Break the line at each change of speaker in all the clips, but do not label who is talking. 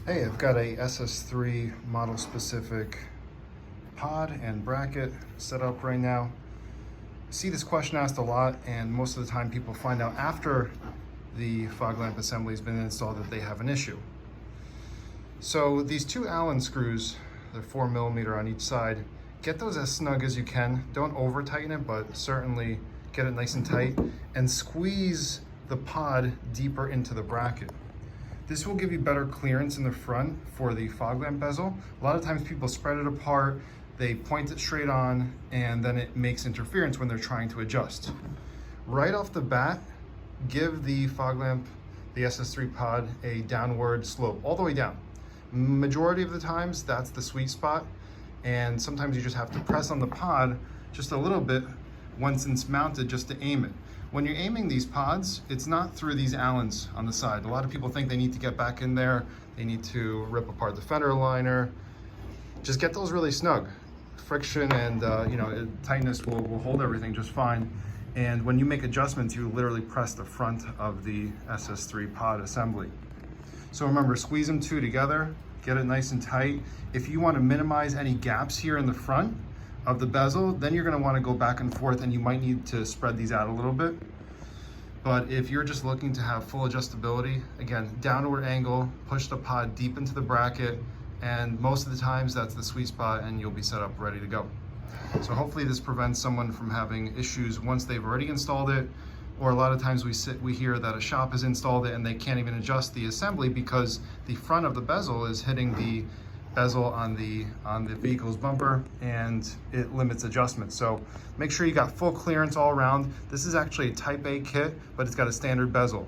Hey, I've got a SS3 model specific pod and bracket set up right now. I see this question asked a lot, and most of the time people find out after the fog lamp assembly has been installed that they have an issue. So these two Allen screws, they're 4mm on each side. Get those as snug as you can. Don't over tighten it, but certainly get it nice and tight and squeeze the pod deeper into the bracket. This will give you better clearance in the front for the fog lamp bezel. A lot of times people spread it apart, they point it straight on, and then it makes interference when they're trying to adjust. Right off the bat, give the fog lamp, the SS3 pod, a downward slope, all the way down. Majority of the times, that's the sweet spot, and sometimes you just have to press on the pod just a little bit once it's mounted just to aim it. When you're aiming these pods, it's not through these Allens on the side. A lot of people think they need to get back in there, they need to rip apart the fender liner. Just get those really snug. Friction and tightness will hold everything just fine. And when you make adjustments, you literally press the front of the SS3 pod assembly. So remember, squeeze them two together, get it nice and tight. If you want to minimize any gaps here in the front of the bezel, then you're going to want to go back and forth, and you might need to spread these out a little bit. But if you're just looking to have full adjustability, again, downward angle, push the pod deep into the bracket, and most of the times that's the sweet spot and you'll be set up ready to go. So hopefully this prevents someone from having issues once they've already installed it, or a lot of times we hear that a shop has installed it and they can't even adjust the assembly because the front of the bezel is hitting the bezel on the vehicle's bumper, and it limits adjustment. So make sure you got full clearance all around. This is actually a type A kit, but it's got a standard bezel.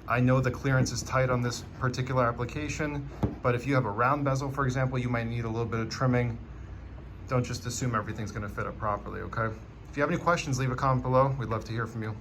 I know the clearance is tight on this particular application, but if you have a round bezel, for example, you might need a little bit of trimming. Don't just assume everything's gonna fit up properly, okay? If you have any questions, leave a comment below. We'd love to hear from you.